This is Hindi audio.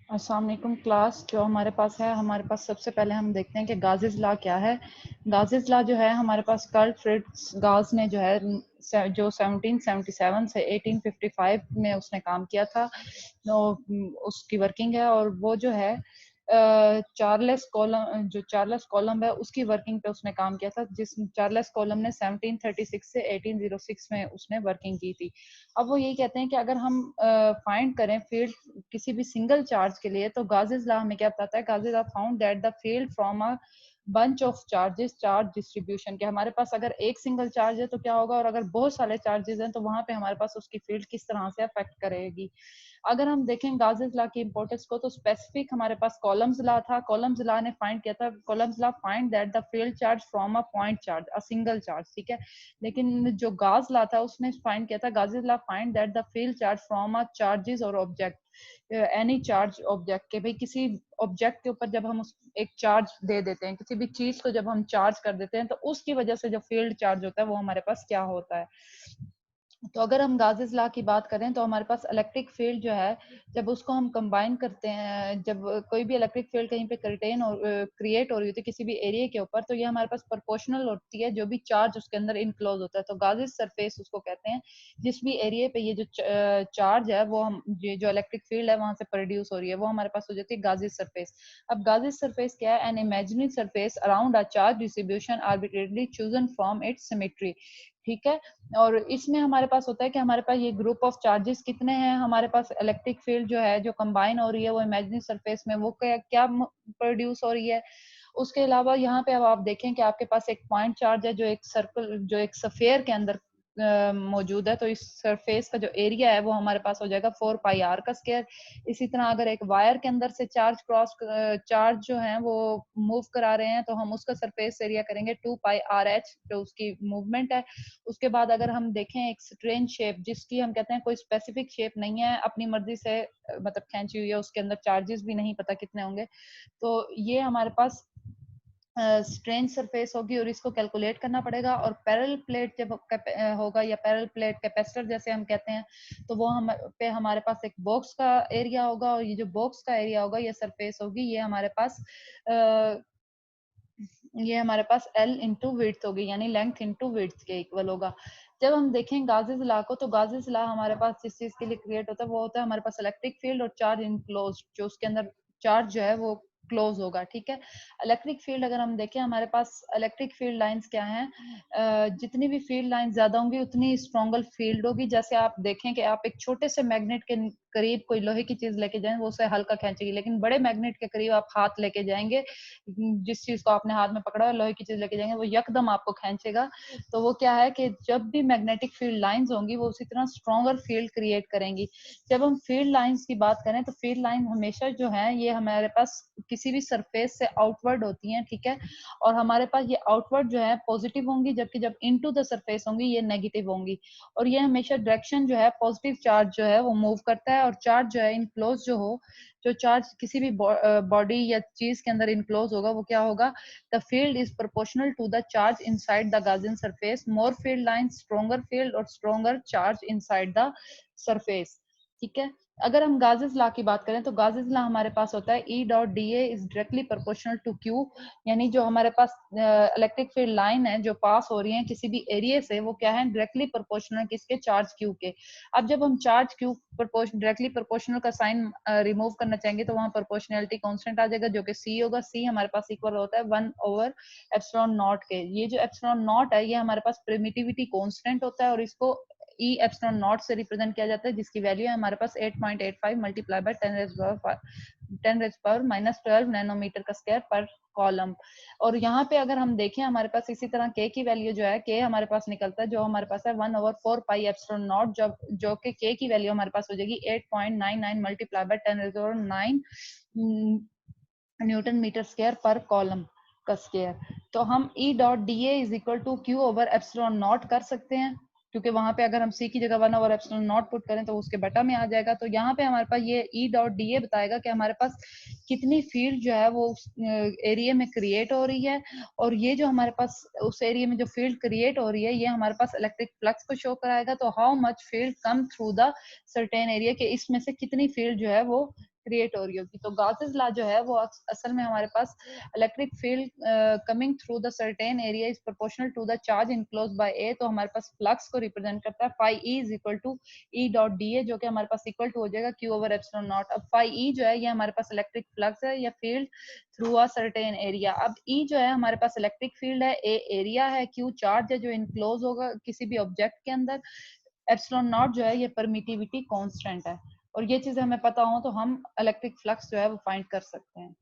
अस्सलाम वालेकुम क्लास। जो हमारे पास सबसे पहले हम देखते हैं कि गाज़िस लॉ क्या है। गाज़िस लॉ जो है हमारे पास कार्ल फ्रिट्ज गाज़ ने जो है जो 1777 से 1855 में उसने काम किया था, तो उसकी वर्किंग है। और वो जो है चार्ल्स कॉलम है, उसकी वर्किंग पे उसने काम किया था, जिस चार्ल्स कॉलम ने 1736 से 1806 में उसने वर्किंग की थी। अब वो यही कहते हैं कि अगर हम फाइंड करें फील्ड किसी भी सिंगल चार्ज के लिए, तो गाज़िस लॉ हमें क्या बताता है। Gauss's law found that the field from a bunch of charges charge distribution, के हमारे पास अगर एक सिंगल चार्ज है तो क्या होगा, और अगर बहुत सारे चार्जेस हैं तो वहां पे हमारे पास उसकी फील्ड किस तरह से अफेक्ट करेगी। अगर हम देखें गाज़िस लॉ की इंपॉर्टेंस को, तो स्पेसिफिक हमारे पास कॉलम्स लॉ था। कॉलम्स लॉ ने फाइंड किया था, columns law find that the field charge from a point charge a single charge, ठीक है। लेकिन जो गाज लॉ था उसने फाइंड किया था, Gauss's law find that the field charge from a charges और ऑब्जेक्ट, एनी चार्ज ऑब्जेक्ट, के भाई किसी ऑब्जेक्ट के ऊपर जब हम उस एक चार्ज दे देते हैं, किसी भी चीज को जब हम चार्ज कर देते हैं, तो उसकी वजह से जो फील्ड चार्ज होता है वो हमारे पास क्या होता है। तो अगर हम गाज़िस लॉ की बात करें, तो हमारे पास इलेक्ट्रिक फील्ड जो है, जब उसको हम कंबाइन करते हैं, जब कोई भी इलेक्ट्रिक फील्ड कहीं पे क्रिएट हो रही होती है किसी भी एरिया के ऊपर, तो ये हमारे पास प्रोपोर्शनल होती है जो भी चार्ज उसके अंदर इनक्लोज होता है। तो गाज़िस सरफेस उसको कहते हैं, जिस भी एरिया पे ये जो चार्ज है वो हम ये जो इलेक्ट्रिक फील्ड है वहां से प्रोड्यूस हो रही है, वो हमारे पास हो जाती है गाज़िस सरफेस। अब गाज़िस सरफेस क्या है? An imaginary surface around a charge distribution arbitrarily chosen from its symmetry, ठीक है। और इसमें हमारे पास होता है कि हमारे पास ये ग्रुप ऑफ चार्जेस कितने हैं, हमारे पास इलेक्ट्रिक फील्ड जो है जो कंबाइन हो रही है वो इमेजिनरी सरफेस में, वो क्या क्या प्रोड्यूस हो रही है। उसके अलावा यहाँ पे अब आप देखें कि आपके पास एक पॉइंट चार्ज है जो एक सर्कल, जो एक सफेयर के अंदर मौजूद है, तो इस सरफेस का जो एरिया है वो हमारे पास हो जाएगा 4 पाई आर का स्क्वायर। इसी तरह अगर एक वायर के अंदर से चार्ज जो है वो मूव करा रहे हैं, तो हम उसका सरफेस एरिया करेंगे 2 पाई आर एच, जो उसकी मूवमेंट है। उसके बाद अगर हम देखें एक स्ट्रेंज शेप, जिसकी हम कहते हैं कोई स्पेसिफिक शेप नहीं है, अपनी मर्जी से मतलब खींची हुई है, उसके अंदर चार्जेस भी नहीं पता कितने होंगे, तो ये हमारे पास स्ट्रेंज सरफेस होगी और इसको कैलकुलेट करना पड़ेगा। और पैरेलल प्लेट जब होगा, या पैरेलल प्लेट कैपेसिटर जैसे हम कहते हैं, तो वो हम पे हमारे पास एक बॉक्स का एरिया होगा, और ये जो बॉक्स का एरिया होगा, ये सरफेस होगी, ये हमारे पास L इंटू विड्थ होगी, यानी लेंथ इंटू विड्थ के इक्वल होगा। जब हम देखें गाज़िस लॉ को, तो गाज़िस लॉ हमारे पास जिस चीज के लिए क्रिएट होता है वो होता है हमारे पास इलेक्ट्रिक फील्ड और चार्ज इनक्लोज, जो उसके अंदर चार्ज जो है वो क्लोज होगा, ठीक है। इलेक्ट्रिक फील्ड अगर हम देखें, हमारे पास इलेक्ट्रिक फील्ड लाइंस क्या हैं, जितनी भी फील्ड लाइन ज्यादा होंगी उतनी स्ट्रॉन्गर फील्ड होगी। जैसे आप देखें कि आप एक छोटे से मैग्नेट के करीब कोई लोहे की चीज लेके जाएं, वो उसे हल्का खींचेगी, लेकिन बड़े मैग्नेट के करीब आप हाथ लेके जाएंगे, जिस चीज को आपने हाथ में पकड़ा है, लोहे की चीज लेके जाएंगे, वो यकदम आपको खींचेगा। तो वो क्या है कि जब भी मैग्नेटिक फील्ड लाइंस होंगी वो उसी तरह स्ट्रॉन्गर फील्ड क्रिएट करेंगी। जब हम फील्ड लाइंस की बात करें, तो फील्ड लाइन हमेशा जो है ये हमारे पास किसी भी सरफेस से आउटवर्ड होती हैं, ठीक है। और हमारे पास ये आउटवर्ड जो है पॉजिटिव होंगी, जबकि जब इनटू द सरफेस होंगी ये नेगेटिव होंगी। और ये हमेशा डायरेक्शन जो है पॉजिटिव चार्ज जो है वो मूव करता है, और चार्ज जो है इनक्लोज जो चार्ज किसी भी बॉडी या चीज के अंदर इनक्लोज होगा, वो क्या होगा, the field is proportional to the charge inside the Gaussian surface, more field line stronger field और stronger charge inside the surface, ठीक है। अगर हम गाजिस लॉ की बात करें, तो गाजिस लॉ हमारे पास होता है E dot D A is directly proportional to Q, यानी जो हमारे पास इलेक्ट्रिक फील्ड लाइन है जो पास हो रही है किसी भी एरिया से, वो क्या है, डायरेक्टली प्रोपोर्शनल किसके, चार्ज क्यू के। अब जब हम चार्ज क्यू डायरेक्टली प्रोपोर्शनल का साइन रिमूव करना चाहेंगे, तो वहां प्रोपोर्शनलिटी कांस्टेंट आ जाएगा, जो कि सी होगा। सी हमारे पास इक्वल होता है 1/एप्सिलॉन नॉट के। ये जो एप्सिलॉन नॉट है ये हमारे पास प्रिमिटिविटी कांस्टेंट होता है, और इसको ई एप्सिलॉन नॉट से रिप्रेजेंट किया जाता है, जिसकी वैल्यू है हमारे पास 8.85 मल्टीप्लाई बाय 10⁻⁻12 नैनोमीटर का स्क्वायर पर कॉलम। और यहाँ पे अगर हम देखें, हमारे पास इसी तरह के की वैल्यू जो है, के हमारे पास निकलता है, जो हमारे पास है 1/4 पाई एप्सिलॉन नॉट, जब जो कि के की वैल्यू हमारे पास हो जाएगी 8.99 multiply by 10⁻9 newton metre square पर कॉलम का स्क्वायर। तो हम E dot D A is equal to Q over epsilon naught कर सकते हैं, क्योंकि वहां पे अगर हम सी की जगह 1/एप्सिलॉन नॉट पुट करें तो उसके बटा में आ जाएगा। तो यहाँ पे हमारे पास ये ई डॉट डी ए बताएगा कि हमारे पास कितनी फील्ड जो है वो उस एरिया में क्रिएट हो रही है, और ये जो हमारे पास उस एरिया में जो फील्ड क्रिएट हो रही है ये हमारे पास इलेक्ट्रिक फ्लक्स को शो कराएगा। तो how much field come through the certain area, के इसमें से कितनी फील्ड जो है वो क्रिएट हो रही होगी। तो गाउसेस लॉ जो है वो असल में हमारे पास electric field coming through the certain area is proportional to the charge enclose by A, तो हमारे पास फ्लक्स को रिप्रेजेंट करता है phi E is equal to E dot D A, जो कि हमारे पास इक्वल टू हो जाएगा क्यू ओवर एप्सिलॉन नॉट। अब फाई ई जो है ये हमारे पास इलेक्ट्रिक फ्लक्स है या field through a certain area. अब ई जो है हमारे पास इलेक्ट्रिक फील्ड है, ए एरिया है, क्यू चार्ज है जो इनक्लोज होगा किसी भी ऑब्जेक्ट के अंदर, एप्सिलॉन नॉट जो है ये परमिटिविटी कांस्टेंट है। और ये चीजें हमें पता हो तो हम इलेक्ट्रिक फ्लक्स जो है वो फाइंड कर सकते हैं।